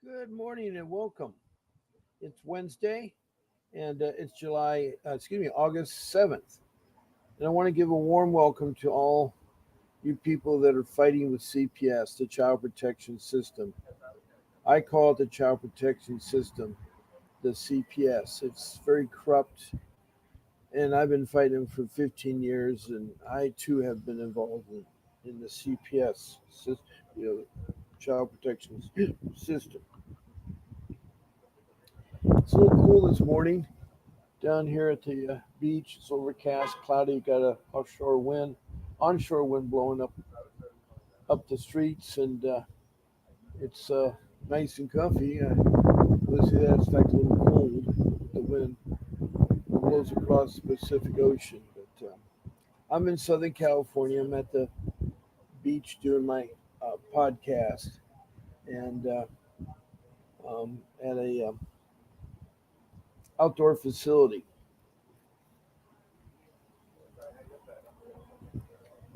Good morning and welcome. It's Wednesday and it's August 7th. And I want to give a warm welcome to all you people that are fighting with CPS, the Child Protection System. I call it the Child Protection System, the CPS. It's very corrupt, and I've been fighting for 15 years, and I too have been involved in the CPS, you know, Child Protection System. It's a little cool this morning down here at the beach. It's overcast, cloudy. Got a onshore wind blowing up the streets, and it's nice and comfy. Let's see that it's like a little cold with the wind that blows across the Pacific Ocean. But I'm in Southern California. I'm at the beach doing my podcast, and at a outdoor facility.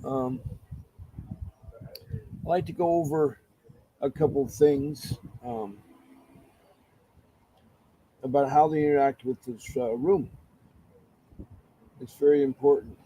Um, I like to go over a couple of things about how they interact with this room. It's very important.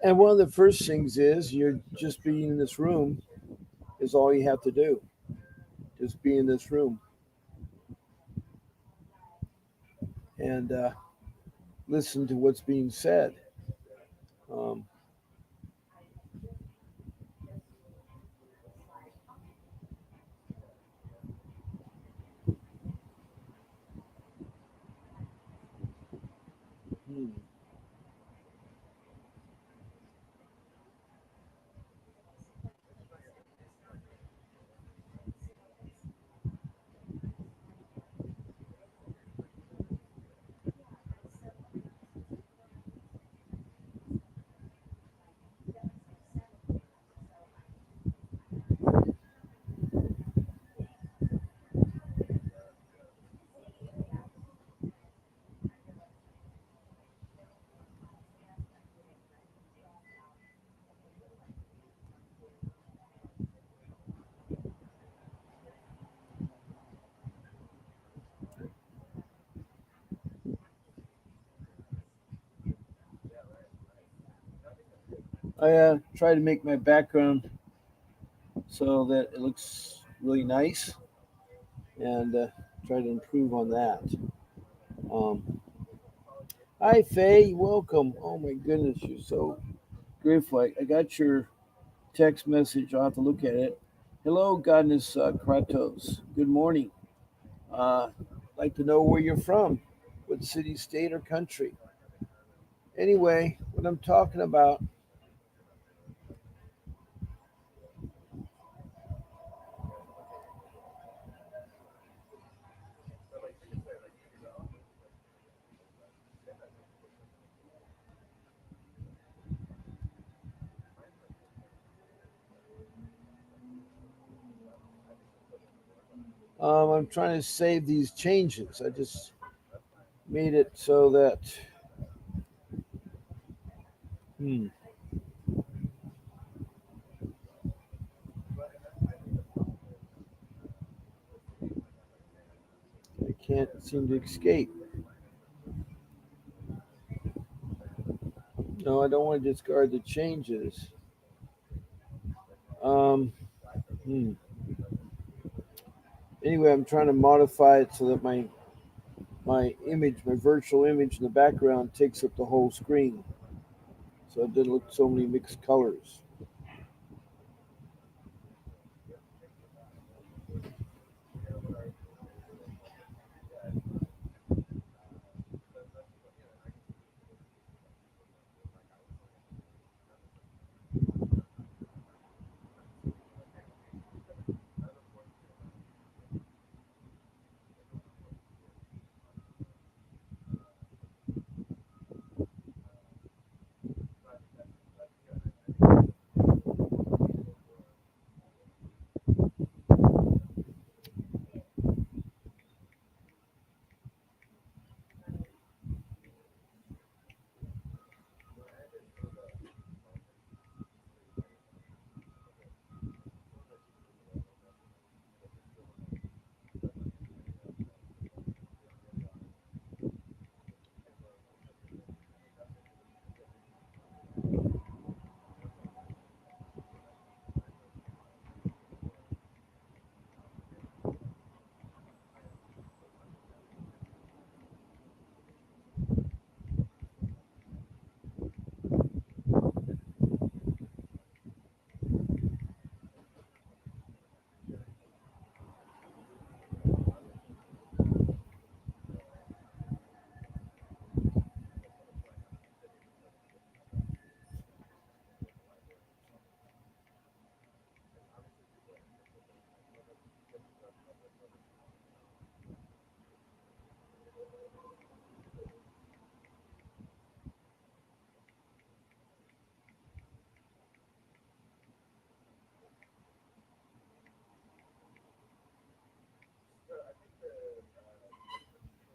And one of the first things is you're just being in this room is all you have to do. Just be in this room and listen to what's being said. Um, hmm. I try to make my background so that it looks really nice and try to improve on that. Um, Hi, Faye. Welcome. Oh, my goodness. You're so grateful. I got your text message. I'll have to look at it. Hello, Godness Kratos. Good morning. Like to know where you're from, what city, state, or country. Anyway, what I'm talking about, I'm trying to save these changes. I just made it so that hmm, I can't seem to escape. No, I don't want to discard the changes. Um, hmm. Anyway, I'm trying to modify it so that my image, my virtual image in the background takes up the whole screen, so it didn't look so many mixed colors.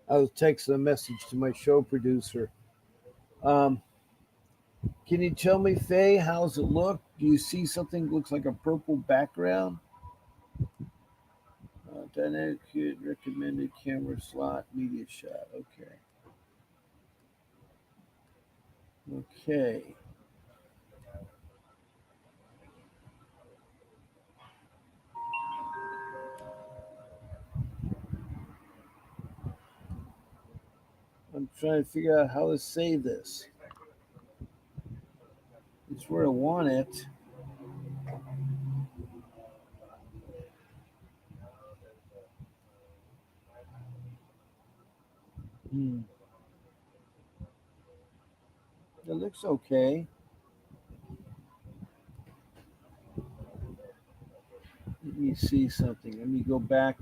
I was texting a message to my show producer. Um, can you tell me, Faye, how's it look? Do you see something that looks like a purple background? Dynamic recommended camera slot, media shot. Okay. Okay. I'm trying to figure out how to save this. It's where I want it. Hmm. It looks okay. Let me see something. Let me go back.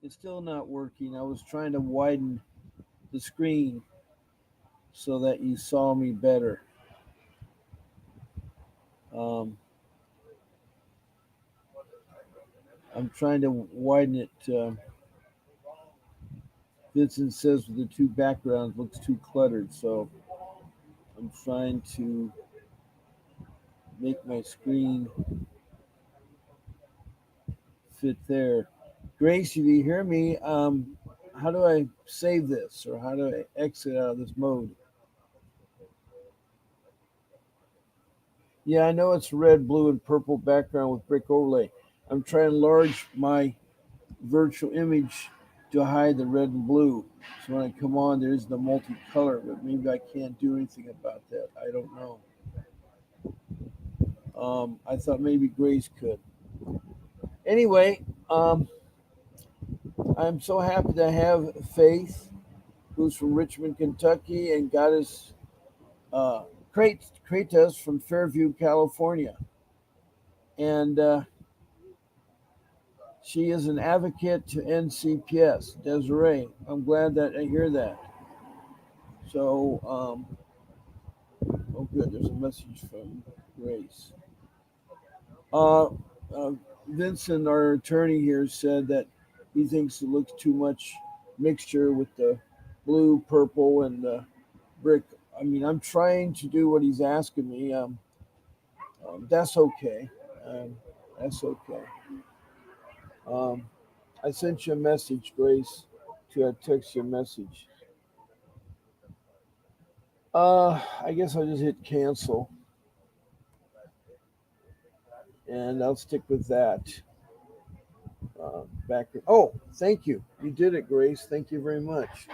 It's still not working. I was trying to widen the screen so that you saw me better. Um, I'm trying to widen it. Vincent says the two backgrounds looks too cluttered, so I'm trying to make my screen fit there. Grace, do you hear me? How do I save this, or how do I exit out of this mode? Yeah, I know it's red, blue, and purple background with brick overlay. I'm trying to enlarge my virtual image to hide the red and blue. So when I come on, there is the multicolor, but maybe I can't do anything about that. I don't know. I thought maybe Grace could. Anyway, I'm so happy to have Faith, who's from Richmond, Kentucky, and Goddess uh, Kratos from Fairview, California. And she is an advocate to end CPS. Desiree, I'm glad that I hear that. So, oh, good. There's a message from Grace. Uh, uh, Vincent, our attorney here, said that he thinks it looks too much mixture with the blue, purple, and brick. I mean, I'm trying to do what he's asking me. That's okay. Um, that's okay. Um, I sent you a message, Grace, to text you a message. I guess I'll just hit cancel, and I'll stick with that. Back. Oh, thank you. You did it, Grace. Thank you very much.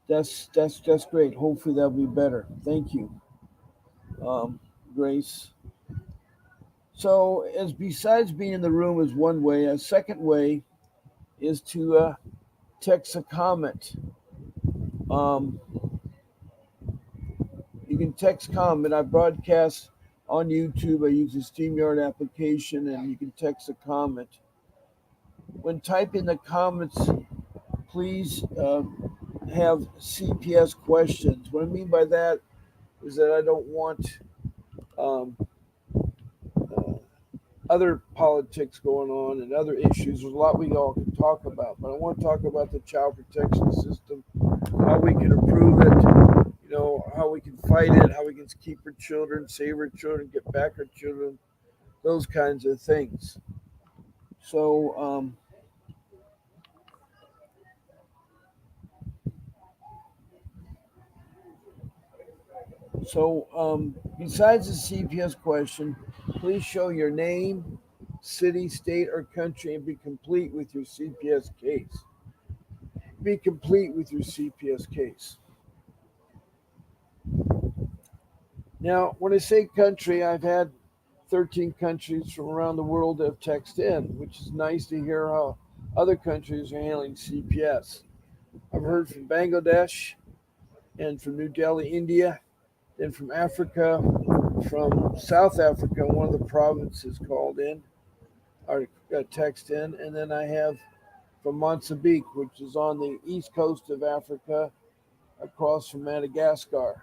That's great. Hopefully that'll be better. Thank you, Grace. So, as besides being in the room is one way, a second way is to text a comment. Um, you can text comment. I broadcast on YouTube. I use the StreamYard application, and you can text a comment. When typing the comments, please have CPS questions. What I mean by that is that I don't want um, uh, other politics going on and other issues. There's a lot we all can talk about, but I want to talk about the child protection system, how we can improve it, how we can fight it, how we can keep our children, save our children, get back our children, those kinds of things. So, besides the CPS question, please show your name, city, state, or country, and be complete with your CPS case. Be complete with your CPS case. Now, when I say country, I've had 13 countries from around the world that have texted in, which is nice to hear how other countries are handling CPS. I've heard from Bangladesh and from New Delhi, India, then from Africa, from South Africa, one of the provinces called in or text in, and then I have from Mozambique, which is on the east coast of Africa, across from Madagascar,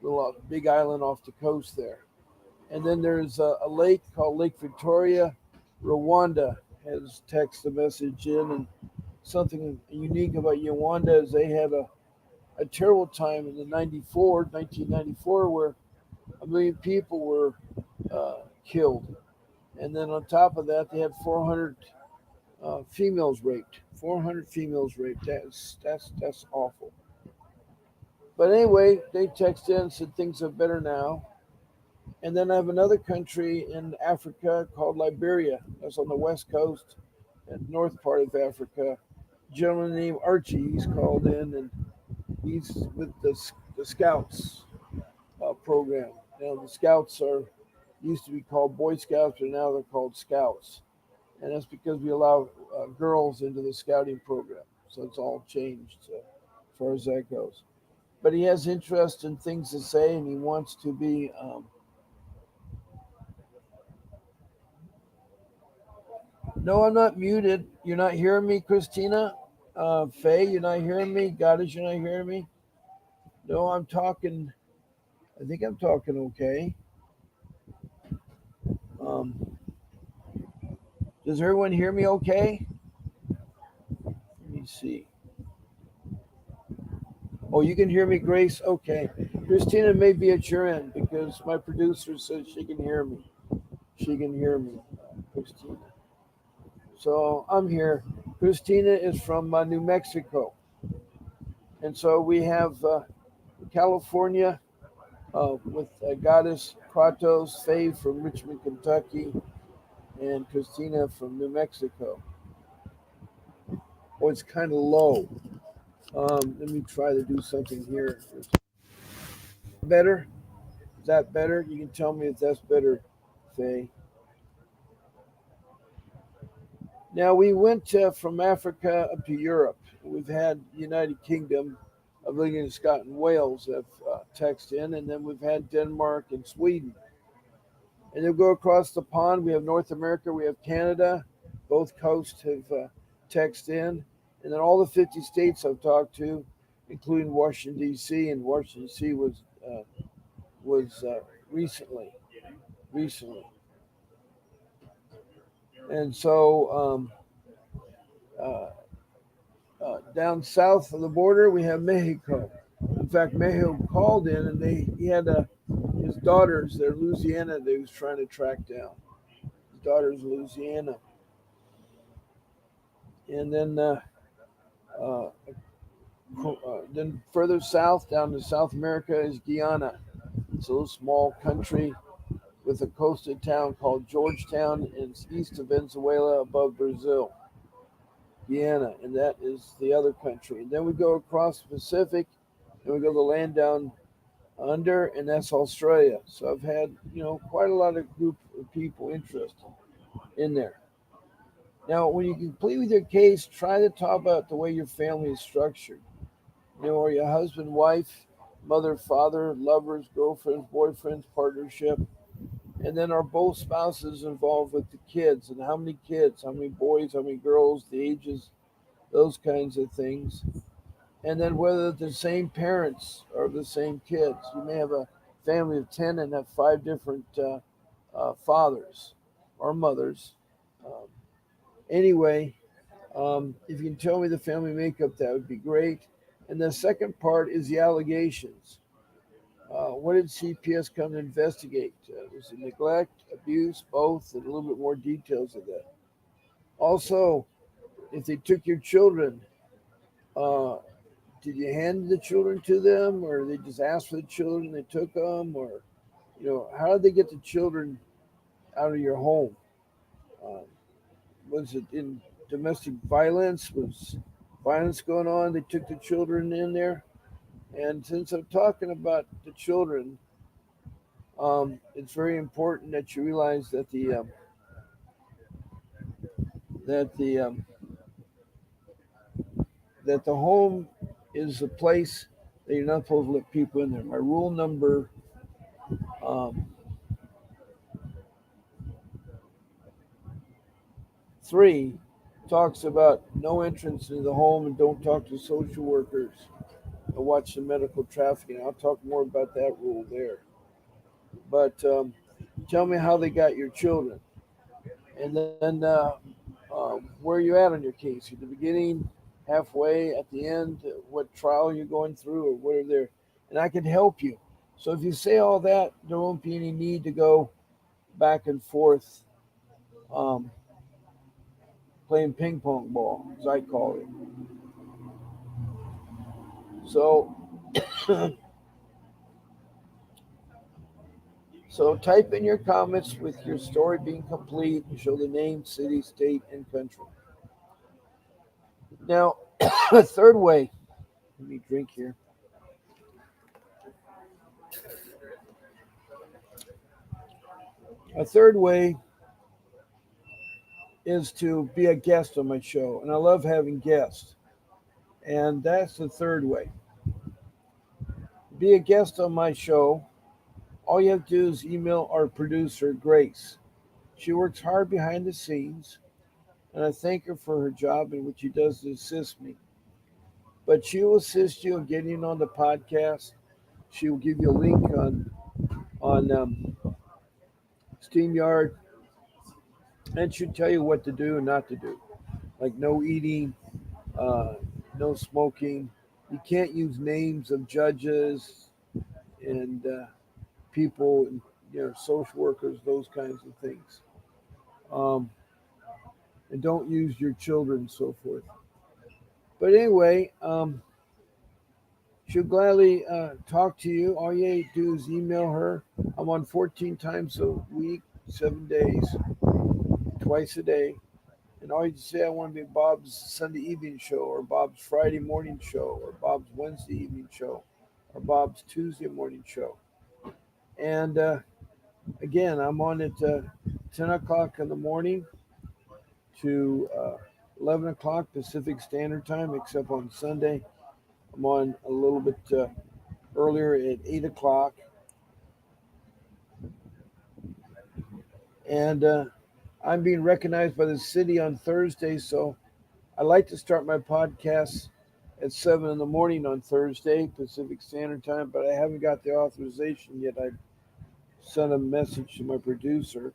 little big island off the coast there. And then there's a lake called Lake Victoria. Rwanda has texted a message in, and something unique about Rwanda is they had a terrible time in the 1994, where a million people were killed. And then on top of that, they had 400 females raped. 400 females raped. That's awful. But anyway, they texted in and said things are better now. And then I have another country in Africa called Liberia. That's on the west coast and north part of Africa. A gentleman named Archie, he's called in, and he's with the Scouts program. Now the Scouts are used to be called Boy Scouts, but now they're called Scouts, and that's because we allow girls into the scouting program. So it's all changed as far as that goes. But he has interest in things to say, and he wants to be. No, I'm not muted. You're not hearing me, Christina. Faye, you're not hearing me. Goddess, you're not hearing me. No, I'm talking. I think I'm talking okay. Um, does everyone hear me okay? Let me see. Oh, you can hear me, Grace? Okay. Christina may be at your end because my producer says she can hear me. She can hear me, Christina. So I'm here. Christina is from New Mexico. And so we have California with Goddess Kratos, Faye from Richmond, Kentucky, and Christina from New Mexico. Oh, it's kind of low. Let me try to do something here. Better? Is that better? You can tell me if that's better, Faye. Now we went from Africa up to Europe. We've had United Kingdom of England, Scotland, and Wales have texted in, and then we've had Denmark and Sweden. And then go across the pond. We have North America. We have Canada. Both coasts have texted in, and then all the 50 states I've talked to, including Washington D.C. And Washington D.C. was recently, and so uh, down south of the border we have Mexico. In fact, Mexico called in, and he had his daughters. They're Louisiana. They was trying to track down his daughters, Louisiana, and uh, then further south down to South America is Guyana. It's a little small country with a coastal town called Georgetown, and it's east of Venezuela, above Brazil. Guyana, and that is the other country. And then we go across the Pacific, and we go to the land down under, and that's Australia. So I've had quite a lot of group of people interested in there. Now, when you complete with your case, try to talk about the way your family is structured. Are you husband, wife, mother, father, lovers, girlfriends, boyfriends, partnership? And then are both spouses involved with the kids? And how many kids? How many boys? How many girls? The ages? Those kinds of things. And then whether the same parents or the same kids. You may have a family of 10 and have 5 different fathers or mothers. Um, anyway, if you can tell me the family makeup, that would be great. And the second part is the allegations. What did CPS come to investigate? Was it neglect, abuse, both, and a little bit more details of that. Also, if they took your children, uh, did you hand the children to them, or they just asked for the children and they took them, or how did they get the children out of your home? Uh, was it in domestic violence? Was violence going on? They took the children in there. And since I'm talking about the children, it's very important that you realize that that the that the home is a place that you're not supposed to let people in there. My rule number 3 talks about no entrance into the home and don't talk to social workers and watch the medical trafficking. I'll talk more about that rule there. But tell me how they got your children. And then where are you at on your case? At the beginning, halfway, at the end, what trial you're going through, or what are there? And I can help you. So if you say all that, there won't be any need to go back and forth um, playing ping pong ball, as I call it. So, so type in your comments with your story being complete and show the name, city, state, and country. Now, a third way. Let me drink here. A third way is to be a guest on my show, and I love having guests. And that's the third way. Be a guest on my show. All you have to do is email our producer, Grace. She works hard behind the scenes, and I thank her for her job and what she does to assist me. But she will assist you in getting on the podcast. She will give you a link on SteamYard, and she'll tell you what to do and not to do, like no eating, uh, no smoking. You can't use names of judges and people, social workers, those kinds of things. Um, and don't use your children and so forth. But anyway, she'll gladly talk to you. All you do is email her. I'm on 14 times a week, 7 days, twice a day. And all you say, I want to be Bob's Sunday evening show, or Bob's Friday morning show, or Bob's Wednesday evening show, or Bob's Tuesday morning show. And again, I'm on at 10 o'clock in the morning to 11 o'clock Pacific Standard Time, except on Sunday. I'm on a little bit earlier at 8 o'clock. And I'm being recognized by the city on Thursday, so I like to start my podcast at 7 in the morning on Thursday, Pacific Standard Time, but I haven't got the authorization yet. I sent a message to my producer,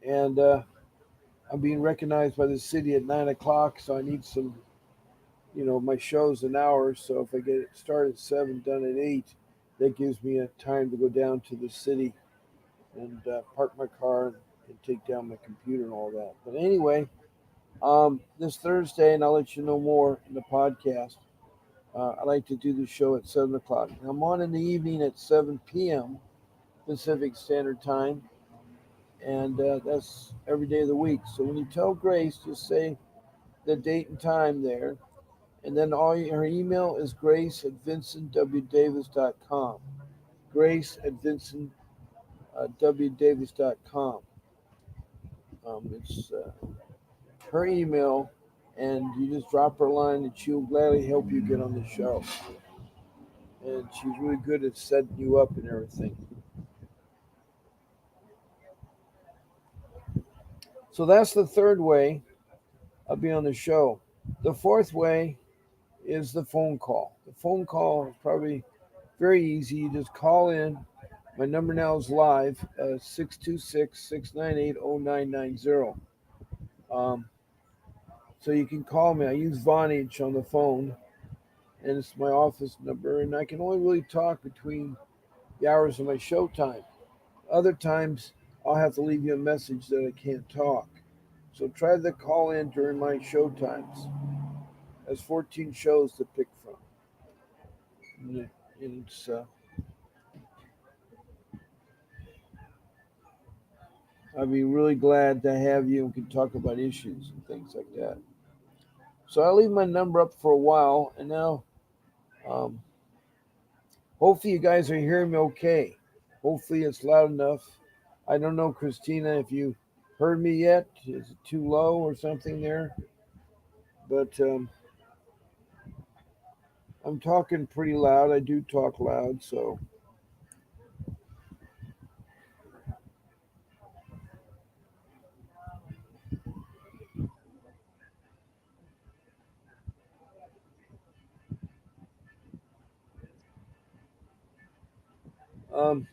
and I'm being recognized by the city at 9 o'clock, so I need some, my show's an hour, so if I get it started at 7, done at 8, that gives me a time to go down to the city and park my car and take down my computer and all that. But anyway, this Thursday, and I'll let you know more in the podcast. I like to do the show at 7 o'clock. I'm on in the evening at 7 p.m. Pacific Standard Time, and that's every day of the week. So when you tell Grace, just say the date and time there, and then her email is grace@vincentwdavis.com. Grace@vincentwdavis.com. It's her email, and you just drop her a line, and she'll gladly help you get on the show. And she's really good at setting you up and everything. So that's the third way I'll be on the show. The fourth way is the phone call. The phone call is probably very easy. You just call in. My number now is live, 626-698-0990. Um, so you can call me. I use Vonage on the phone, and it's my office number, and I can only really talk between the hours of my show time. Other times, I'll have to leave you a message that I can't talk. So try to call in during my show times. There's 14 shows to pick from. And it's, I'd be really glad to have you and can talk about issues and things like that. So I'll leave my number up for a while, and now um, hopefully you guys are hearing me okay. Hopefully it's loud enough. I don't know, Christina, if you heard me yet. Is it too low or something there? But I'm talking pretty loud. I do talk loud, so Um,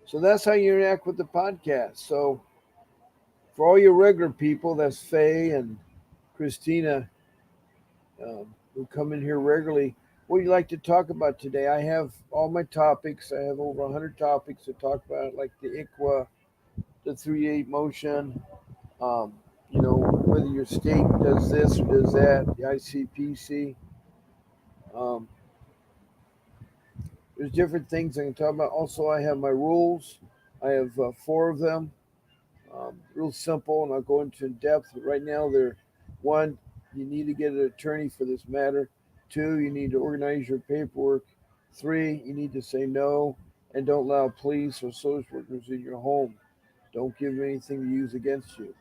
so that's how you interact with the podcast. So for all your regular people, that's Faye and Christina, who come in here regularly. What do you like to talk about today? I have all my topics. I have over 100 topics to talk about, like the ICWA, the 3-8 motion, um, whether your state does this or does that, the ICPC. Um, there's different things I can talk about. Also, I have my rules. I have four of them. Real simple, and I'll go into in depth. But right now, they're one, you need to get an attorney for this matter. Two, you need to organize your paperwork. Three, you need to say no and don't allow police or social workers in your home. Don't give them anything to use against you.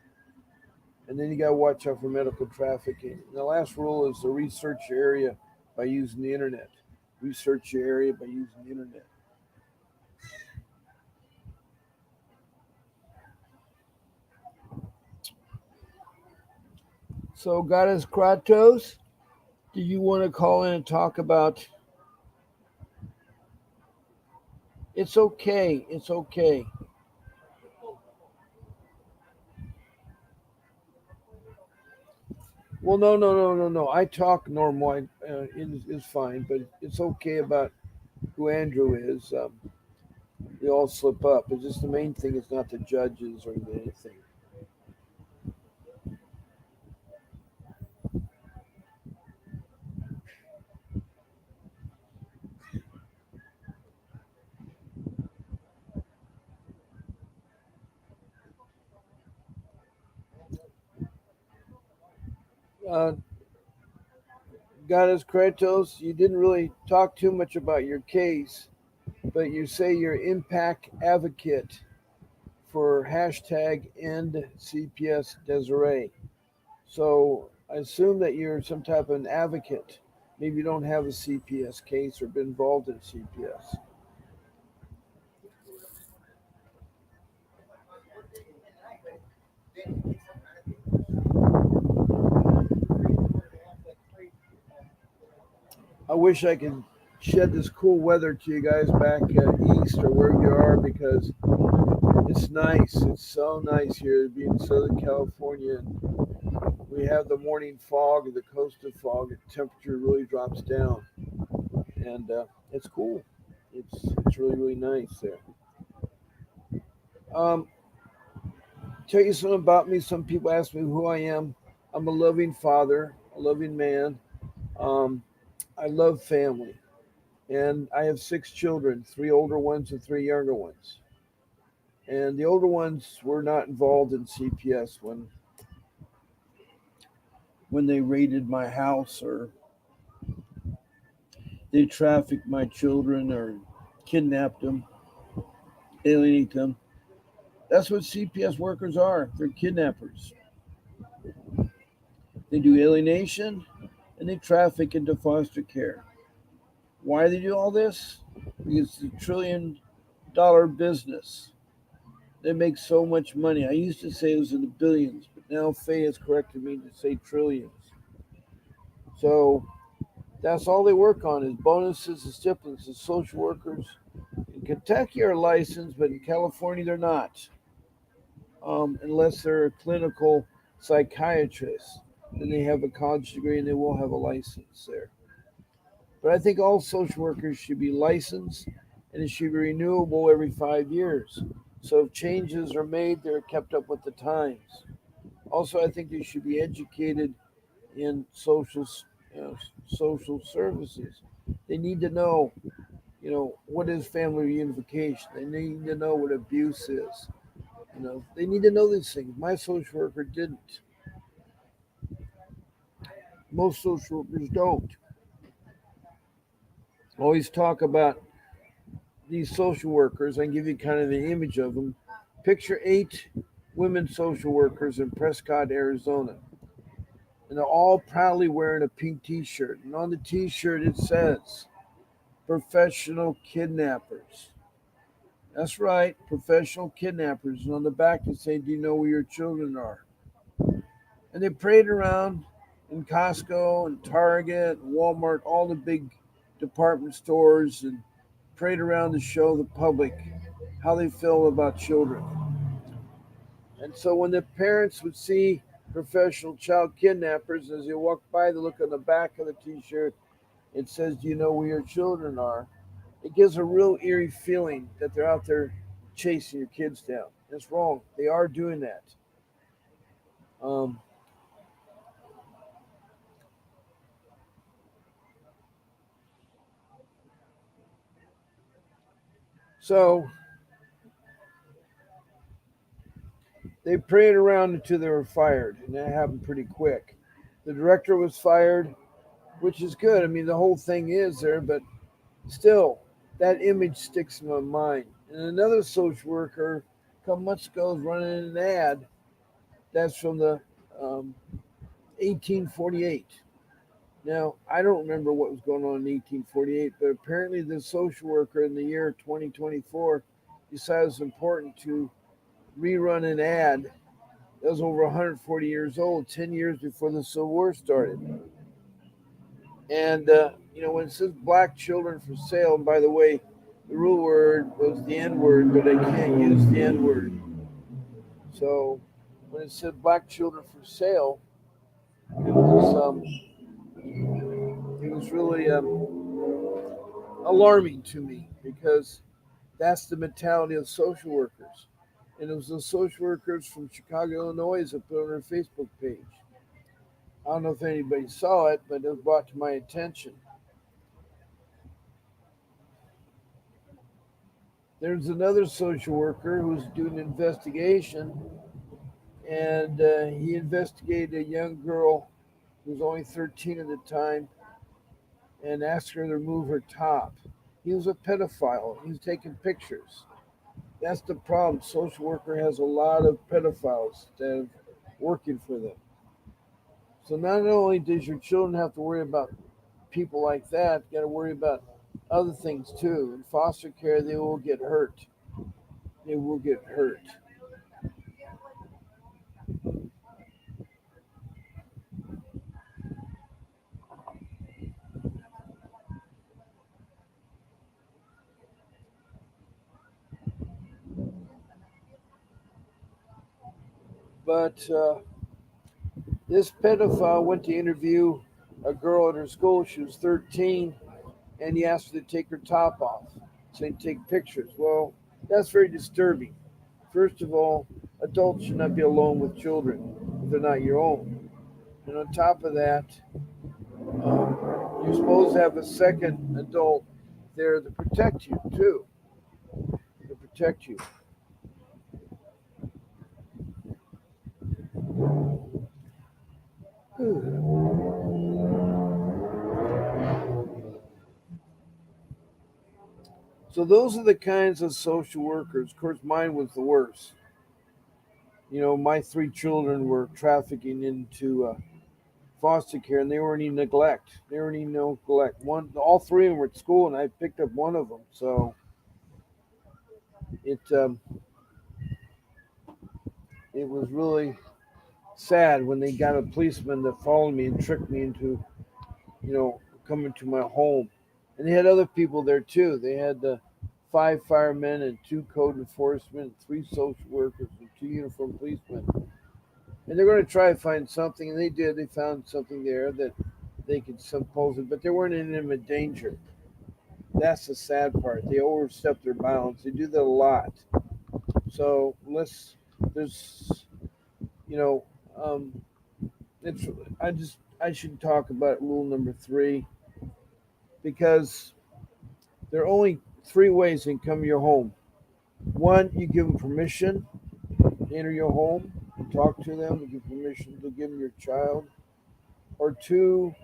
And then you got to watch out for medical trafficking. And the last rule is to research your area by using the internet. Research your area by using the internet. So, Goddess Kratos, do you want to call in and talk about? It's okay. It's okay. Well, no. I talk normal. It's fine, but it's okay about who Andrew is. We all slip up. It's just the main thing is not the judges or anything. Uh, Goddess Kratos, you didn't really talk too much about your case, but you say you're impact advocate for hashtag end CPS Desiree. So I assume that you're some type of an advocate. Maybe you don't have a CPS case or been involved in CPS. I wish I could shed this cool weather to you guys back east or wherever you are because it's nice. It's so nice here to be in Southern California. We have the morning fog, the coastal fog, and temperature really drops down, and it's cool. It's really nice there. Um, tell you something about me. Some people ask me who I am. I'm a loving father, a loving man. Um, I love family, and I have six children, three older ones and three younger ones. And the older ones were not involved in CPS when they raided my house or they trafficked my children or kidnapped them, alienated them. That's what CPS workers are. They're kidnappers. They do alienation and they traffic into foster care. Why do they do all this? Because it's $1 trillion business. They make so much money. I used to say it was in the billions, but now Faye has corrected me to say trillions. So that's all they work on is bonuses and stipends. The social workers in Kentucky are licensed, but in California they're not, unless they're a clinical psychiatrist. Then they have a college degree and they will have a license there. But I think all social workers should be licensed and it should be renewable every 5 years. So if changes are made, they're kept up with the times. Also, I think they should be educated in uh, social services. They need to know, what is family reunification. They need to know what abuse is. They need to know these things. My social worker didn't. Most social workers don't. Always talk about these social workers. I can give you kind of the image of them. Picture 8 women social workers in Prescott, Arizona. And they're all proudly wearing a pink t shirt. And on the t shirt, it says, professional kidnappers. That's right, professional kidnappers. And on the back, they say, do you know where your children are? And they parade around in Costco and Target and Walmart, all the big department stores and parade around to show the public how they feel about children. And so when the parents would see professional child kidnappers, as they walk by, they look on the back of the T-shirt. It says, "Do you know where your children are?" It gives a real eerie feeling that they're out there chasing your kids down. That's wrong. They are doing that. Um, so they paraded around until they were fired, and that happened pretty quick. The director was fired, which is good. I mean, the whole thing is there, but still, that image sticks in my mind. And another social worker, a couple months ago, was running an ad that's from the um, 1848. Now, I don't remember what was going on in 1848, but apparently the social worker in the year 2024 decided it was important to rerun an ad that was over 140 years old, 10 years before the Civil War started. And, when it says black children for sale, and by the way, the rule word was the N word, but I can't use the N word. So when it said black children for sale, it was really alarming to me because that's the mentality of social workers. And it was the social workers from Chicago, Illinois that put on their Facebook page. I don't know if anybody saw it, but it was brought to my attention. There's another social worker who's doing an investigation, and he investigated a young girl who was only 13 at the time and asked her to remove her top. He was a pedophile. He was taking pictures. That's the problem. Social worker has a lot of pedophiles that are working for them. So not only does your children have to worry about people like that, you got to worry about other things too. In foster care, they will get hurt. They will get hurt. But this pedophile went to interview a girl at her school. She was 13, and he asked her to take her top off so he could take pictures. Well, that's very disturbing. First of all, adults should not be alone with children if they're not your own. And on top of that, you're supposed to have a second adult there to protect you too, to protect you. So those are the kinds of social workers. Of course, mine was the worst. My three children were trafficking into foster care, and they were in neglect. They were in neglect. All three of them were at school, and I picked up one of them. So it it was really sad when they got a policeman that followed me and tricked me into coming to my home. And they had other people there too. They had five firemen and two code enforcement, three social workers, and two uniformed policemen. And they're going to try to find something, and they did. They found something there that they could suppose it, but they weren't in imminent danger. That's the sad part. They overstep their bounds. They do that a lot. So there's, you know, um, it's, I should talk about rule number 3 because there are only 3 ways they can come to your home. One, you give them permission to enter your home, talk to them, you give permission to give them your child. Or two,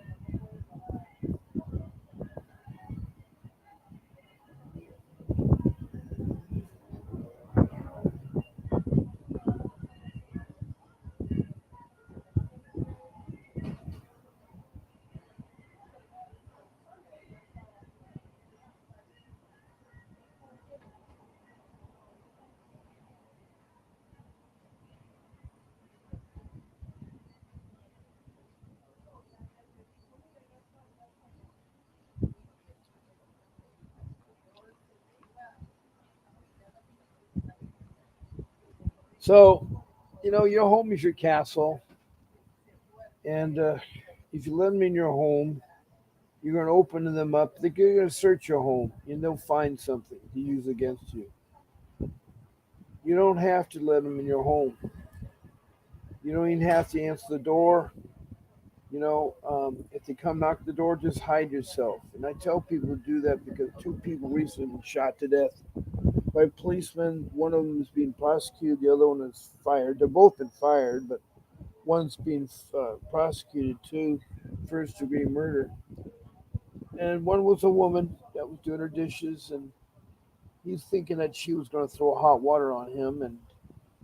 So, your home is your castle, and if you let them in your home, you're going to open them up. They're going to search your home, and they'll find something to use against you. You don't have to let them in your home. You don't even have to answer the door. If they come knock the door, just hide yourself. And I tell people to do that because two people recently were shot to death by policemen. One of them is being prosecuted. The other one is fired. They've both been fired, but one's being prosecuted too, first degree murder. And one was a woman that was doing her dishes, and he's thinking that she was going to throw hot water on him, and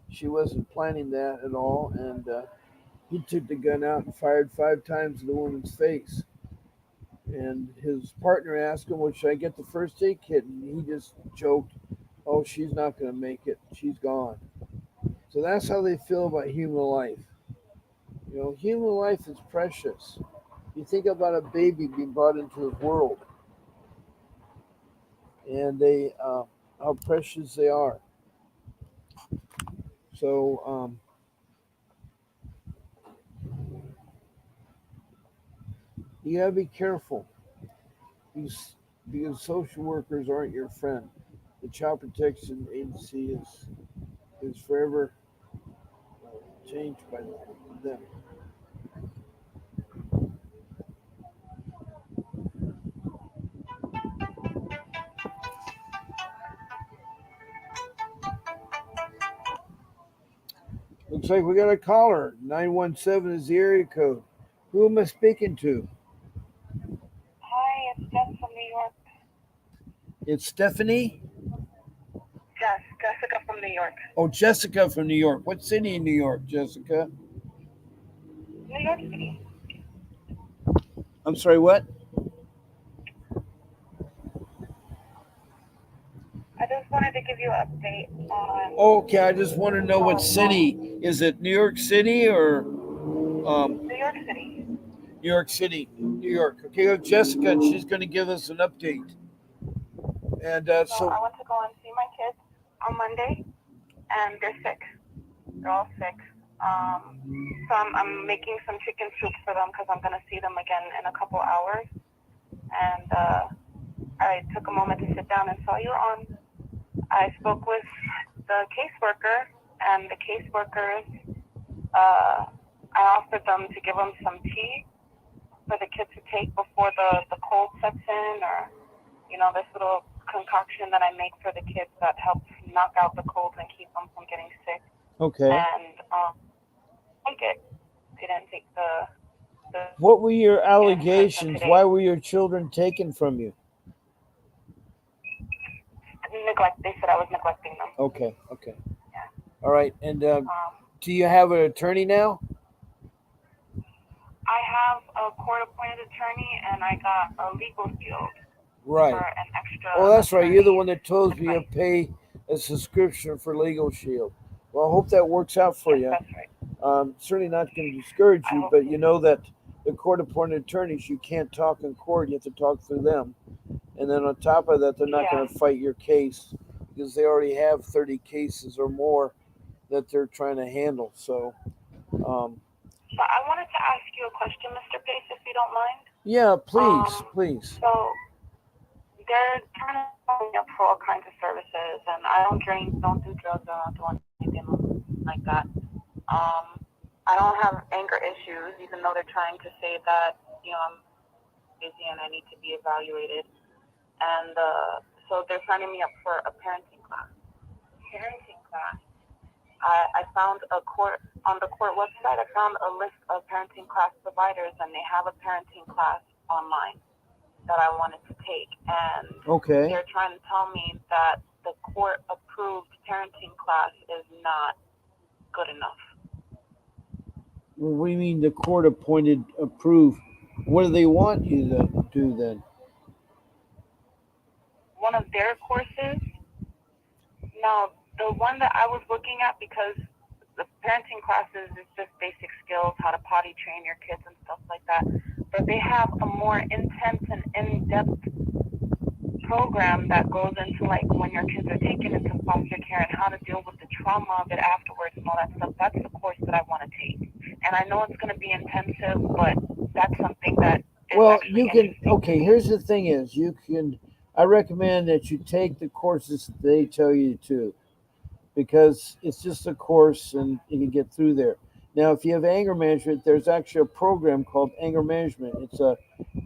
she wasn't planning that at all. And he took the gun out and fired 5 times in the woman's face. And his partner asked him, "Well, should I get the first aid kit?" And he just joked, "Oh, she's not going to make it. She's gone." So that's how they feel about human life. Human life is precious. You think about a baby being brought into the world, and they how precious they are. So you gotta be careful because social workers aren't your friend. The Child Protection Agency is forever changed by them. Looks like we got a caller. 917 is the area code. Who am I speaking to? Hi, it's Jess from New York. It's Stephanie. Jessica from New York. Oh, Jessica from New York. What city in New York, Jessica? New York City. I'm sorry, what? I just wanted to give you an update on Okay, I just want to know what city. Is it New York City or New York City. New York City? New York. Okay, we have Jessica, and she's going to give us an update. And So I went to go and see my kids on Monday, and they're sick. They're all sick. So I'm making some chicken soup for them because I'm going to see them again in a couple hours. And I took a moment to sit down and saw you on. I spoke with the caseworker, and the caseworkers, I offered them to give them some tea for the kids to take before the cold sets in, or, this little concoction that I make for the kids that helps knock out the colds and keep them from getting sick. okay. And take it. They didn't take the What were your in person allegations? today. Why were your children taken from you? Neglect. They said I was neglecting them. Okay, okay. Yeah. All right. And Um, do you have an attorney now? I have a court-appointed attorney, and I got a legal shield Right. for an extra. Oh, that's right. You're the one that told me advice. to pay a subscription for Legal Shield. Well, I hope that works out for Yes, you. that's right. Certainly not going to discourage I you, hope but so. you know that the court-appointed attorneys, you can't talk in court. You have to talk through them. And then on top of that, they're not Yeah. going to fight your case because they already have 30 cases or more that they're trying to handle. So, So I wanted to ask you a question, Mr. Pace, if you don't mind. yeah, please. So they're trying to sign me up for all kinds of services, and I don't drink, don't do drugs, I don't do anything like that. I don't have anger issues, even though they're trying to say that I'm busy and I need to be evaluated. And so they're signing me up for a parenting class. I found a court on the court website. I found a list of parenting class providers, and they have a parenting class online that I wanted to take. And Okay. they're trying to tell me that the court-approved parenting class is not good enough. Well, what do you mean the court-appointed approved? What do they want you to do then? One of their courses, now the one that I was looking at, because the parenting classes is just basic skills, how to potty train your kids and stuff like that. But they have a more intense and in-depth program that goes into like when your kids are taken into foster care and how to deal with the trauma of it afterwards and all that stuff. That's the course that I want to take. And I know it's going to be intensive, but that's something that is Well, actually you can. interesting to Okay, me. here's the thing: is you can. I recommend that you take the courses that they tell you to, because it's just a course and you can get through there. Now, if you have anger management, there's actually a program called anger management.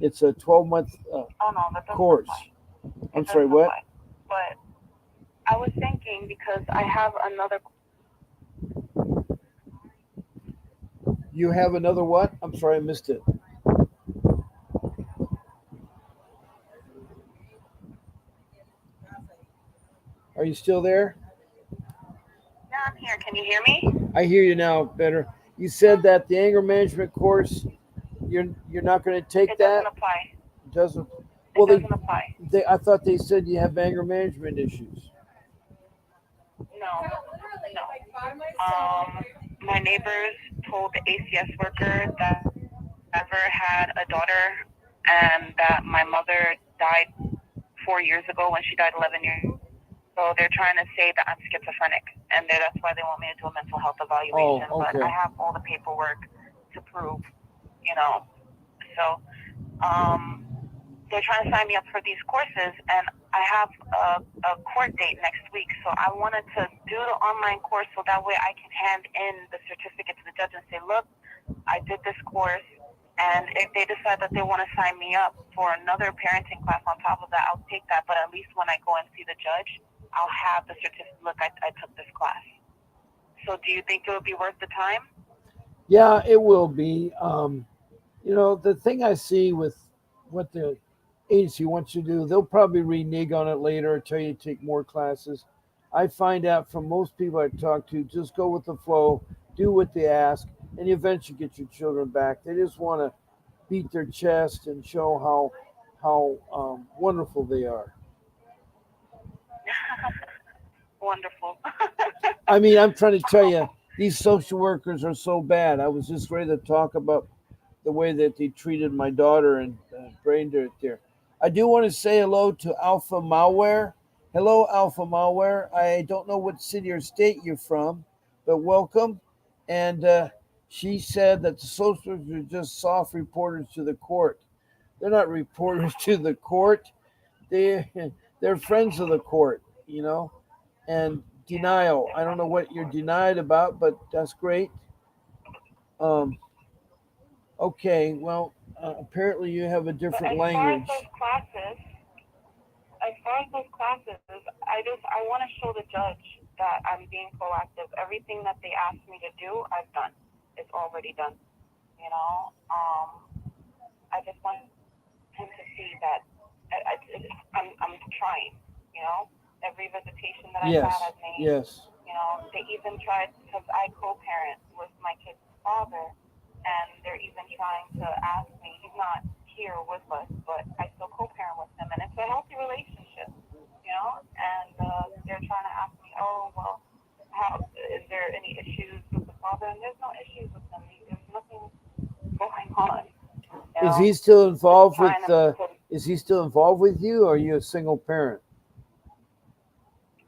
It's a 12-month Oh no, that doesn't apply. course. I'm It sorry, doesn't what? apply. But I was thinking because I have another. You have another what? I'm sorry, I missed it. Are you still there? Yeah, I'm here. Can you hear me? I hear you now better. You said that the anger management course, you're not going to take It doesn't that. apply. It doesn't. It Well, doesn't apply. I thought they said you have anger management issues. No, no. My neighbors told the ACS worker that ever had a daughter and that my mother died 4 years ago when she died 11 years. So they're trying to say that I'm schizophrenic, and that's why they want me to do a mental health evaluation. Oh, But I okay. have all the paperwork to prove, you know. So um, they're trying to sign me up for these courses, and I have a court date next week. So I wanted to do the online course so that way I can hand in the certificate to the judge and say, look, I did this course. And if they decide that they want to sign me up for another parenting class on top of that, I'll take that. But at least when I go and see the judge, I'll have the certificate. Look, I took this class. So do you think it would be worth the time? Yeah, it will be. The thing I see with what the agency wants you to do, they'll probably renege on it later or tell you to take more classes. I find out from most people I talk to, just go with the flow, do what they ask, and you eventually get your children back. They just want to beat their chest and show how wonderful they are. Wonderful. I mean, I'm trying to tell you, these social workers are so bad. I was just ready to talk about the way that they treated my daughter and brain dirt there. I do want to say hello to Alpha Malware. Hello, Alpha Malware. I don't know what city or state you're from, but welcome. And she said that the social workers are just soft reporters to the court. They're not reporters to the court. They they're friends of the court, And Yeah, denial. they're I don't friends know of the what you're court. denied about, but that's great. Um, Okay, well, apparently you have a But different language. as far as those classes, I want to show the judge that I'm being proactive. Everything that they asked me to do, I've done. It's already done. You know, I just want him to see that I'm trying. You know, every visitation that I've had, Yes, I've made. yes. You know, they even tried because I co-parent with my kid's father, and they're even trying to ask me. He's not here with us, but I still co-parent with him, and it's a healthy relationship. You know, and they're trying to ask me, oh well, how is there any issues with the father? And there's no issues with him. There's nothing going on. You Is know, he still just involved with? trying to. Is he still involved with you, or are you a single parent?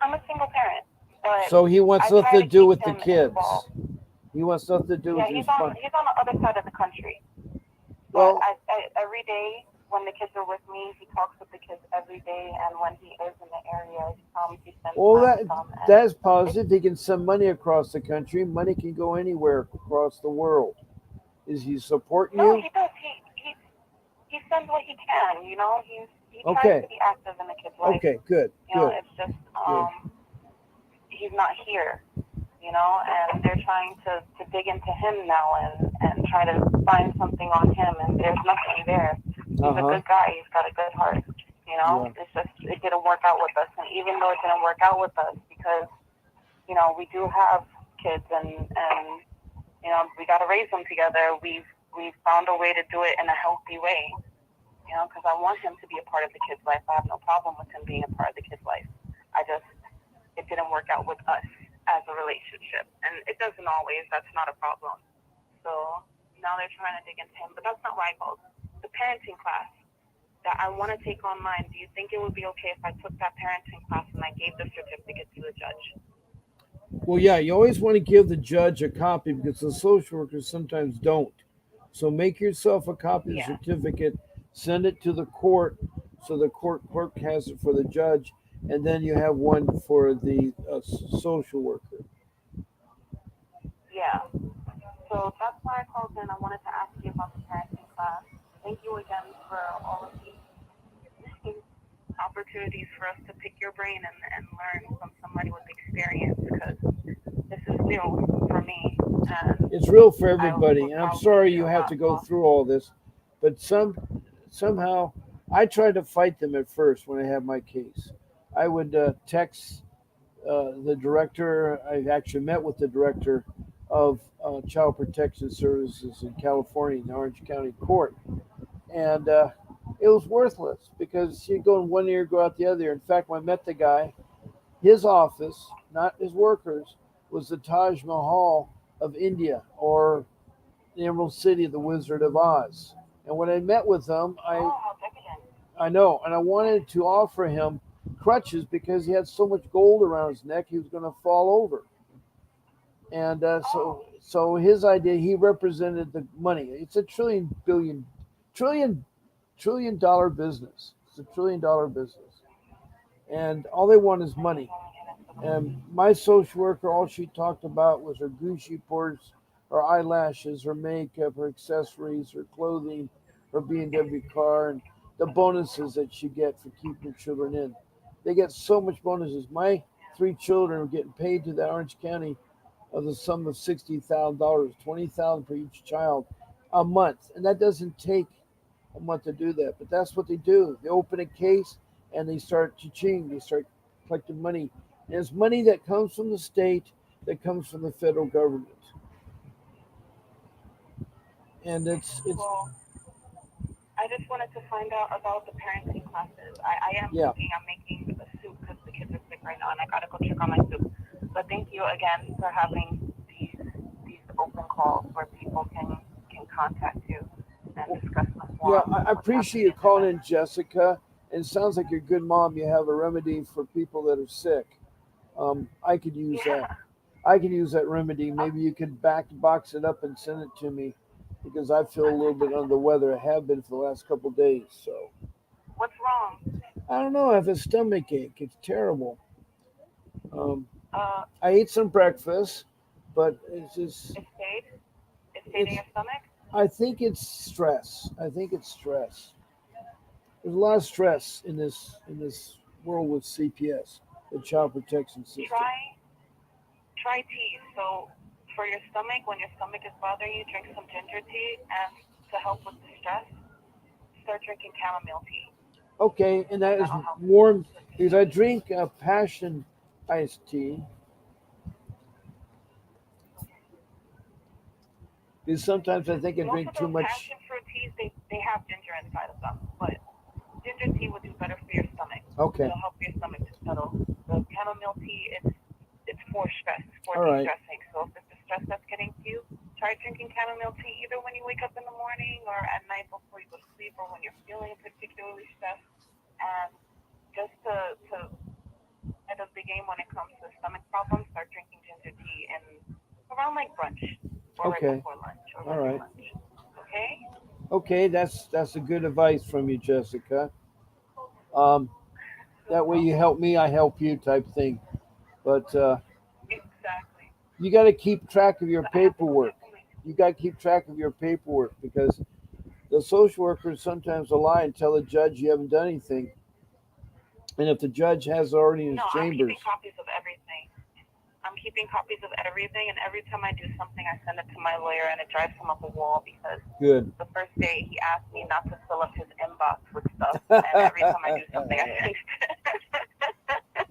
I'm a single parent, but So he wants I nothing try to to do keep with the him kids. involved. He wants nothing to do with Yeah, his he's on fun. he's on the other side of the country. But Well, every day when the kids are with me, he talks with the kids every day, and when he is in the area, he spends well, time that with them, and that's it's positive. He can send money across the country. Money can go anywhere across the world. Is he supporting no, you? he does. He sends what he can. You know, he tries Okay, to be active in the kid's life. okay, good, You know, good, it's just good. he's not here. You know, and they're trying to dig into him now and try to find something on him, and there's nothing there. Uh He's a huh. good guy. He's got a good heart. You know, Yeah. it's just it didn't work out with us, and even though it didn't work out with us, because we do have kids, and we got to raise them together. We've found a way to do it in a healthy way. Because I want him to be a part of the kid's life. I have no problem with him being a part of the kid's life. I just it didn't work out with us as a relationship, and it doesn't always. That's not a problem. So now they're trying to dig into him, but that's not why I called the parenting class. that I want to take online. Do you think it would be okay if I took that parenting class and I gave the certificate to the judge? Well, yeah, you always want to give the judge a copy because the social workers sometimes don't. So make yourself a copy of the Yeah. certificate, send it to the court so the court clerk has it for the judge, and then you have one for the social worker. Yeah. So that's why I called in. I wanted to ask you about the parenting class. Thank you again for all of these opportunities for us to pick your brain and learn from somebody with experience because this is new for me and It's real for I everybody, would and I'm probably sorry you feel have to go lost. through all this, but somehow I tried to fight them at first when I had my case. I would text the director. I actually met with the director of Child Protection Services in California, in the Orange County Court, and it was worthless because you go in one ear, go out the other. In fact, when I met the guy, his office, not his workers, was the Taj Mahal of India, or the Emerald City of the Wizard of Oz. And when I met with him, Oh, how decadent. I know, and I wanted to offer him crutches because he had so much gold around his neck, he was going to fall over. And Oh, so his idea, he represented the money. It's a trillion trillion dollar business. It's $1 trillion business, and all they want is I can money. only get into the And my social worker, all she talked about was her Gucci purse, her eyelashes, her makeup, her accessories, her clothing, her BMW car, and the bonuses that she get for keeping her children in. They get so much bonuses. My three children are getting paid to the Orange County of the sum of $60,000, 20,000 for each child a month, and that doesn't take a month to do that. But that's what they do. They open a case and they start cha-ching. They start collecting money, and it's money that comes from the state, that comes from the federal government, and it's well, I just wanted to find out about the parenting classes. I am yeah. cooking. I'm making a soup because the kids are sick right now, and I gotta go check on my soup. But thank you again for having these open calls where people can contact you and discuss the Yeah, form I what's appreciate happening you in their calling life. in, Jessica. And it sounds like you're a good mom. You have a remedy for people that are sick. I could use that. Yeah. I could use that remedy. Oh, Maybe you could box it up and send it to me because I feel a little bit under the weather. I have been for the last couple of days. So what's wrong? I don't know. I have a stomach ache. It's terrible. Um, Uh, I ate some breakfast, but it's just it stayed. It stayed in it's. your stomach. I think it's stress. I think it's stress. There's a lot of stress in this world with CPS, the Child Protection System. Try tea. So for your stomach, when your stomach is bothering you, drink some ginger tea, and to help with the stress, start drinking chamomile tea, Okay, and and that is that'll help warm with the because I stress. drink passion iced tea. Because sometimes I think I Most drink of too those much. passion fruit teas, they have ginger inside of them, but ginger tea will do better for your stomach. Okay, It'll help your stomach to settle. The chamomile tea, it's for stress, it's for all right, de-stressing. So if it's the stress that's getting to you, try drinking chamomile tea either when you wake up in the morning or at night before you go to sleep or when you're feeling particularly stressed. And just to head of the game when it comes to stomach problems, start drinking ginger tea and around like brunch or right okay, before lunch or all with your right, lunch. Okay? okay. That's a good advice from you, Jessica. Um, You're that way you welcome. help me, I help you, type thing. But Exactly. you got to keep track of your But I have to go paperwork. check on my You got to keep track of your paperwork because the social workers sometimes will lie and tell the judge you haven't done anything. And if the judge has already in his No, I'm keeping chambers, copies of everything. I'm keeping copies of everything, and every time I do something, I send it to my lawyer, and it drives him up a wall because good. the first day he asked me not to fill up his inbox with stuff, and every time I do something, I send it.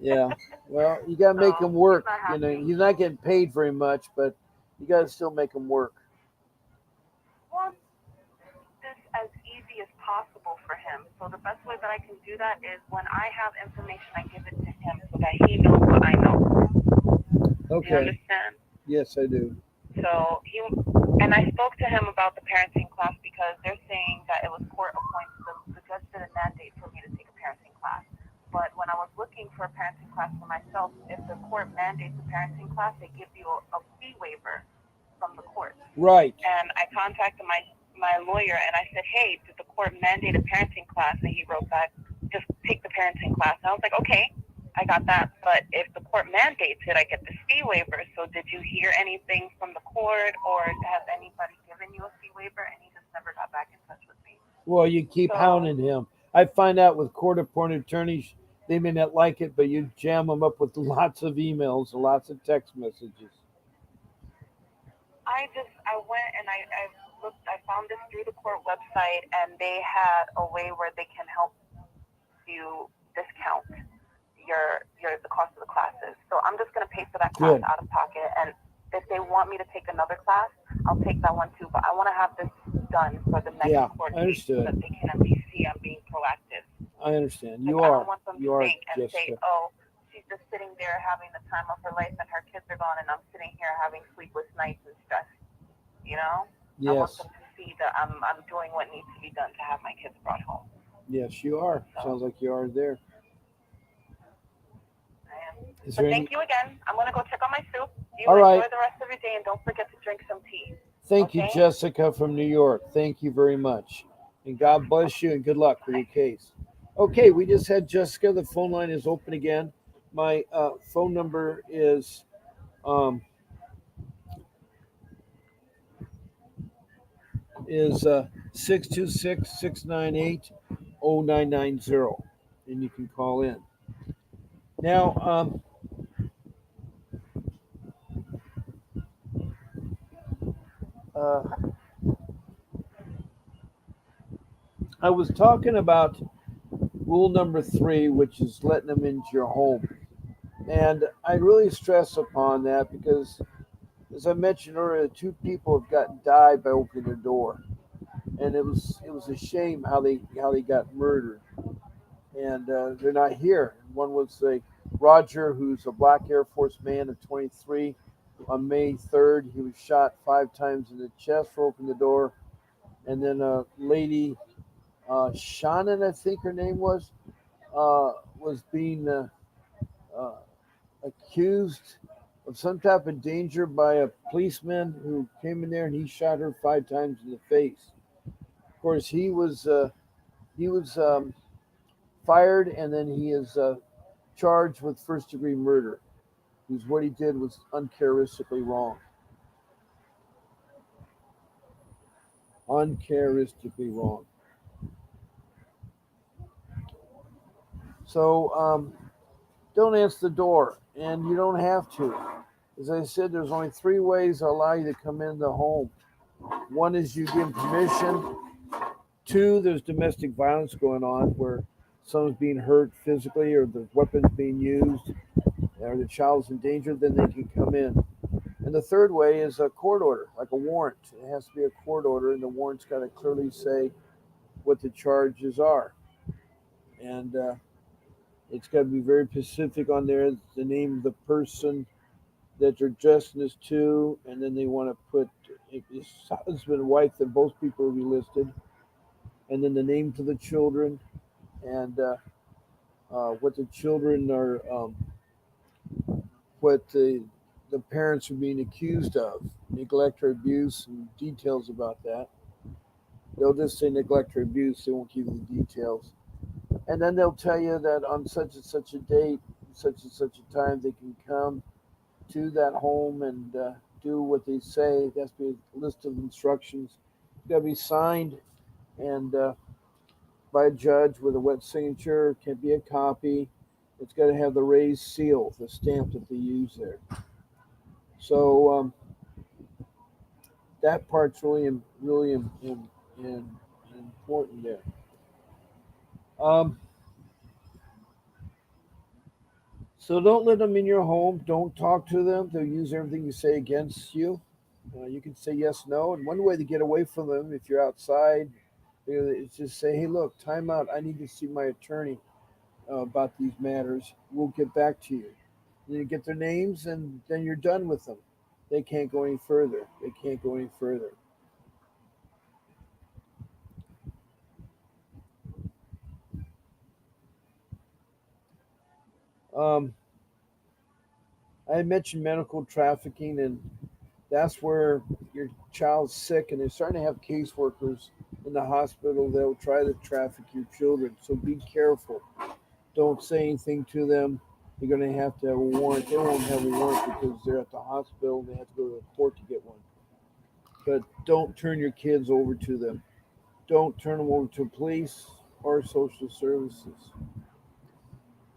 Yeah. Well, you got to make him So he's work. not You know, happy. he's not getting paid very much, but you got to still make him work. Want this as easy as possible for him. So the best way that I can do that is when I have information, I give it to him so that he knows what I know. Do you Okay. understand? Yes, I do. So he and I spoke to him about the parenting class because they're saying that it was court appointed. The judge didn't mandate for me to take a parenting class. But when I was looking for a parenting class for myself, if the court mandates a parenting class, they give you a fee waiver from the court. Right. And I contacted my lawyer and I said, hey, did the court mandate a parenting class? And he wrote back, just take the parenting class. And I was like, okay, I got that. But if the court mandates it, I get the fee waiver. So did you hear anything from the court, or has anybody given you a fee waiver? And he just never got back in touch with me. Well, you keep hounding him. I find out with court-appointed attorneys, they may not like it, but you jam them up with lots of emails and lots of text messages. I went and I looked, I found this through the court website, and they had a way where they can help you discount the cost of the classes. So I'm just gonna pay for that class out of pocket, and if they want me to take another class, I'll take that one too. But I want to have this done for the next court case so that they can at least see I'm being proactive. I understand. I don't want them to think and say, oh, she's just sitting there having the time of her life and her kids are gone and I'm sitting here having sleepless nights and stress. You know? Yes. I want them to see that I'm doing what needs to be done to have my kids brought home. Yes, you are. So. Sounds like you are there. I am. But thank you again. I'm going to go check on my soup. You All enjoy right. the rest of your day, and don't forget to drink some tea. Thank you, Jessica from New York. Thank you very much. And God bless you and good luck with your case. Okay, we just had Jessica. The phone line is open again. My phone number is 626-698-0990, and you can call in. Now, I was talking about rule number 3, which is letting them into your home. And I really stress upon that because, as I mentioned earlier, 2 people have died by opening their door. And it was a shame how they got murdered. And they're not here. One was Roger, who's a black Air Force man of 23. On May 3rd, he was shot 5 times in the chest for opening the door. And then a lady, Shannon, I think her name was being accused of some type of danger by a policeman who came in there and he shot her 5 times in the face. Of course, he was fired, and then he is charged with first-degree murder, because what he did was uncharacteristically wrong. Uncharacteristically wrong. So don't answer the door, and you don't have to. As I said, there's only 3 ways that allow you to come in the home. 1 is you give permission. 2, there's domestic violence going on where someone's being hurt physically or the weapons being used or the child's in danger, then they can come in. And the 3rd way is a court order, like a warrant. It has to be a court order, and the warrant's got to clearly say what the charges are. And it's got to be very specific on there, the name of the person that you're addressing this to, and then they want to put, if it's husband and wife, then both people will be listed, and then the names of the children, and what the children are, what the parents are being accused of, neglect or abuse, and details about that. They'll just say neglect or abuse, they won't give you the details. And then they'll tell you that on such and such a date, such and such a time, they can come to that home and do what they say. There has to be a list of instructions. It's got to be signed and by a judge with a wet signature. It can't be a copy. It's got to have the raised seal, the stamp that they use there. So that part's really important there. So don't let them in your home. Don't talk to them. They'll use everything you say against you. You can say yes, no. And one way to get away from them, if you're outside, is just say, hey, look, time out. I need to see my attorney about these matters. We'll get back to you. And you get their names, and then you're done with them. They can't go any further. They can't go any further. Um, I mentioned medical trafficking, and that's where your child's sick, and they're starting to have caseworkers in the hospital. They'll try to traffic your children, so be careful. Don't say anything to them. You're going to have a warrant. They won't have a warrant because they're at the hospital. They have to go to the court to get one. But don't turn your kids over to them. Don't turn them over to police or social services.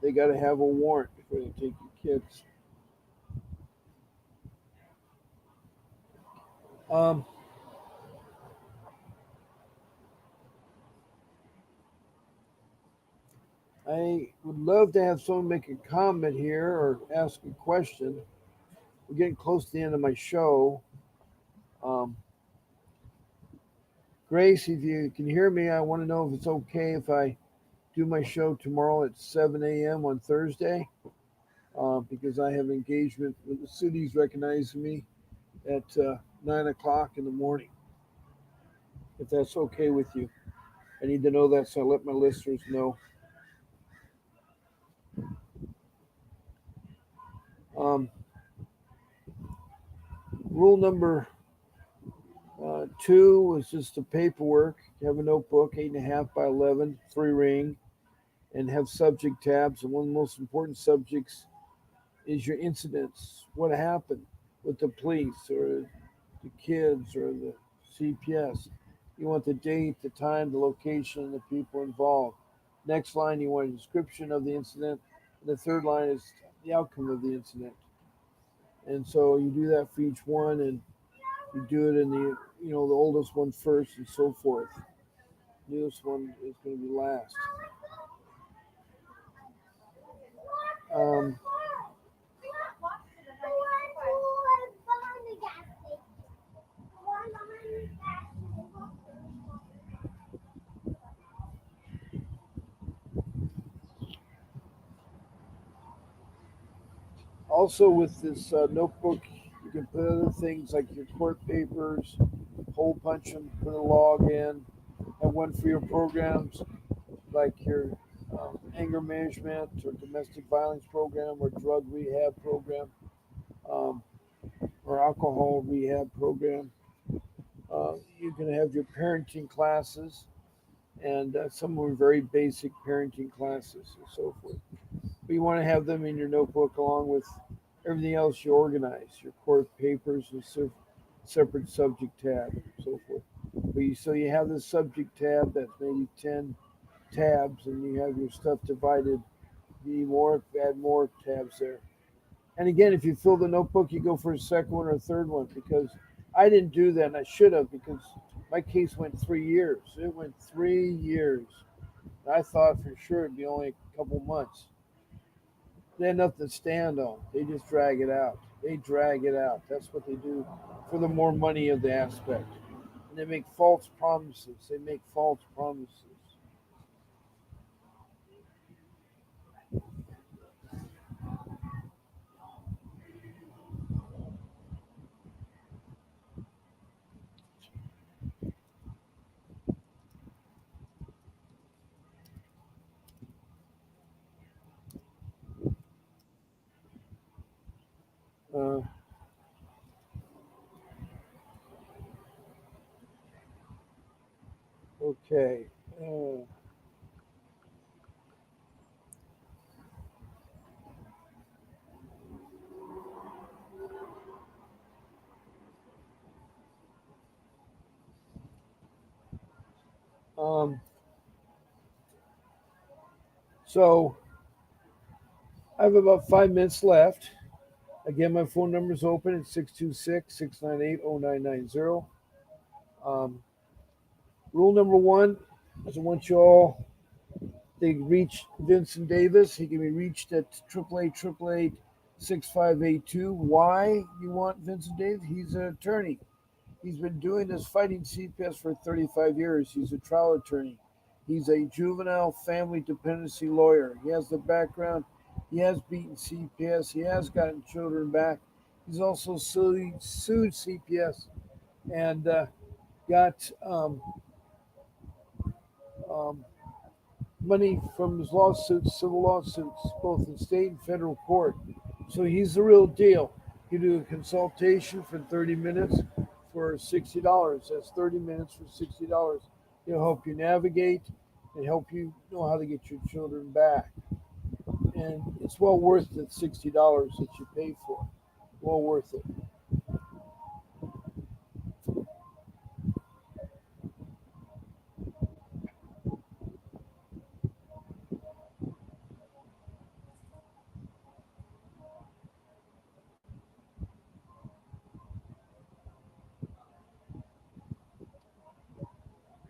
They got to have a warrant before they take your kids. Um, I would love to have someone make a comment here or ask a question. We're getting close to the end of my show. Um, Grace, if you can hear me, I want to know if it's okay if I do my show tomorrow at 7 a.m. on Thursday because I have engagement with the city's recognizing me at 9 o'clock in the morning. If that's okay with you, I need to know that so I let my listeners know. Um, Rule number two was just the paperwork. Have a notebook, 8.5 by 11, three ring, and have subject tabs. And one of the most important subjects is your incidents. What happened with the police or the kids or the CPS? You want the date, the time, the location, and the people involved. Next line, you want a description of the incident. And the third line is the outcome of the incident. And so you do that for each one, and you do it in the oldest one first, and so forth. Newest one is going to be last. Um, Also, with this notebook, you can put other things like your court papers, hole punch them, put a log in, and one for your programs like your anger management or domestic violence program or drug rehab program um, or alcohol rehab program. You can have your parenting classes, and some were very basic parenting classes and so forth. But you want to have them in your notebook along with everything else you organize, your court papers and separate subject tab and so forth. So you have the subject tab that's maybe 10 tabs, and you have your stuff divided. You need more, add more tabs there. And again, if you fill the notebook, you go for a second one or a third one because I didn't do that, and I should have because my case went 3 years. It went 3 years. I thought for sure it'd be only a couple months. They had nothing to stand on. They just drag it out. They drag it out. That's what they do for the more money of the aspect. And they make false promises. They make false promises. Uh, okay. Uh, um, so I have about 5 minutes left. Again, my phone number is open at 626-698-0990. Um, Rule number one is I want you all they reach Vincent Davis. He can be reached at 888-888-6582. Why you want Vincent Davis? He's an attorney. He's been doing this fighting CPS for 35 years. He's a trial attorney. He's a juvenile family dependency lawyer. He has the background. He has beaten CPS. He has gotten children back. He's also sued CPS and got um, money from his lawsuits, civil lawsuits, both in state and federal court. So he's the real deal. You do a consultation for 30 minutes for $60. That's 30 minutes for $60. He'll help you navigate and help you know how to get your children back. And it's well worth the $60 that you pay for. Well worth it.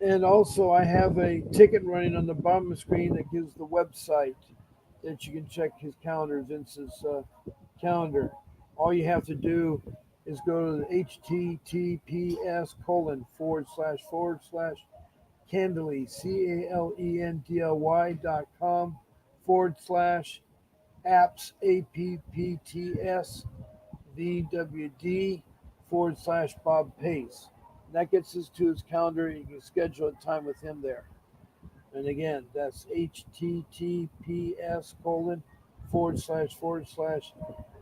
And also, I have a ticket running on the bottom of the screen that gives the website that you can check his calendar, Vince's calendar. All you have to do is go to the https:// Candely, CALENDLY.com/apps, APPTS, VWD /Bob Pace. And that gets us to his calendar. You can schedule a time with him there. And again, that's https://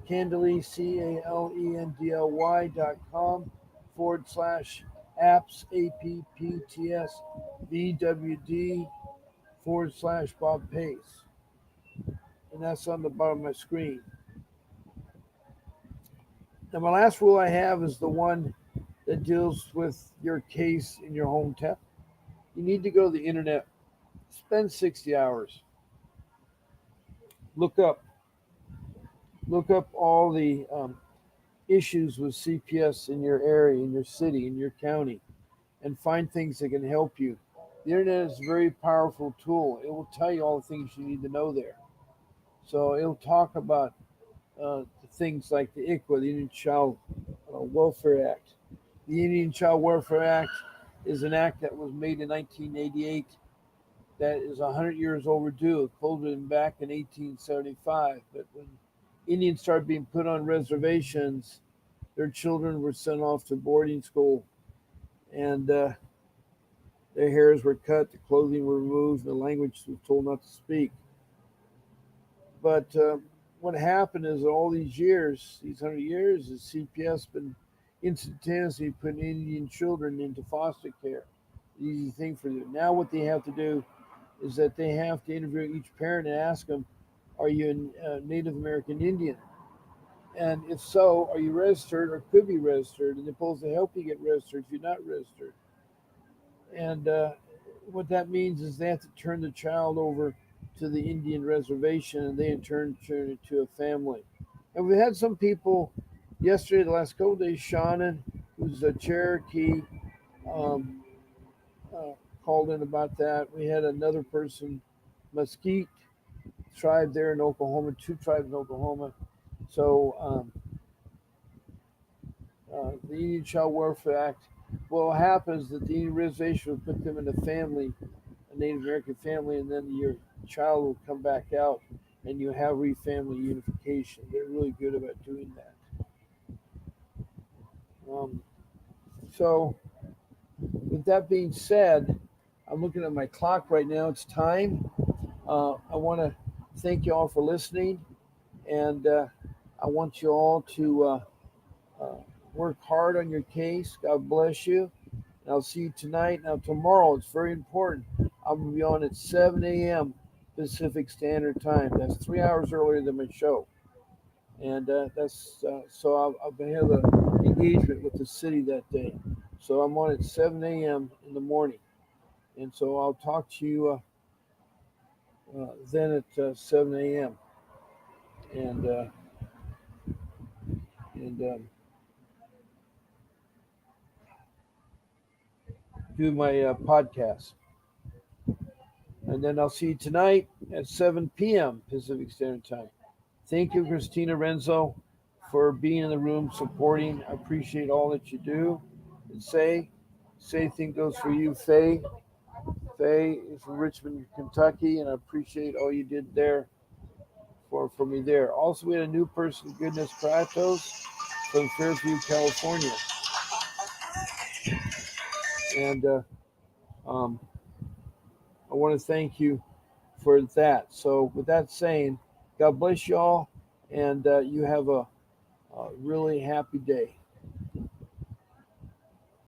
Candely, CALENDLY.com/apps, APPTS, VWD /Bob Pace. And that's on the bottom of my screen. And my last rule I have is the one that deals with your case in your hometown. You need to go to the internet, spend 60 hours, look up all the issues with CPS in your area, in your city, in your county, and find things that can help you. The internet is a very powerful tool. It will tell you all the things you need to know there. So it'll talk about things like the ICWA, the Indian Child Welfare Act. The Indian Child Welfare Act is an act that was made in 1988 that is 100 years overdue. It closed back in 1875. But when Indians started being put on reservations, their children were sent off to boarding school, and their hairs were cut, the clothing were removed, and the language was told not to speak. But what happened is all these years, these 100 years, is CPS been instantaneously putting Indian children into foster care. Easy thing for them. Now what they have to do is that they have to interview each parent and ask them, are you a Native American Indian? And if so, are you registered or could be registered? And they're supposed to help you get registered if you're not registered. And what that means is they have to turn the child over to the Indian reservation, and they in turn turn it to a family. And we had some people yesterday, the last couple of days, Shannon, who's a Cherokee, um, uh, called in about that. We had another person, Mesquite tribe there in Oklahoma, two tribes in Oklahoma. So the Indian Child Welfare Act, what will happen is that the Indian reservation will put them in a family, a Native American family, and then your child will come back out and you have family unification. They're really good about doing that. Um, so, with that being said, I'm looking at my clock right now. It's time. I want to thank you all for listening, and I want you all to uh, work hard on your case. God bless you. And I'll see you tonight. Now, tomorrow, it's very important. I'm going to be on at 7 a.m. Pacific Standard Time. That's 3 hours earlier than my show. And that's so I'll have an engagement with the city that day. So I'm on at 7 a.m. in the morning. And so I'll talk to you then at 7 a.m. And, and do my podcast. And then I'll see you tonight at 7 p.m. Pacific Standard Time. Thank you, Christina Renzo, for being in the room, supporting. I appreciate all that you do and say. Same thing goes for you, Faye. Faye is from Richmond, Kentucky, and I appreciate all you did there for me there. Also, we had a new person, Goodness Kratos, from Fairview, California. And um, I want to thank you for that. So with that saying, God bless y'all, and you have a really happy day.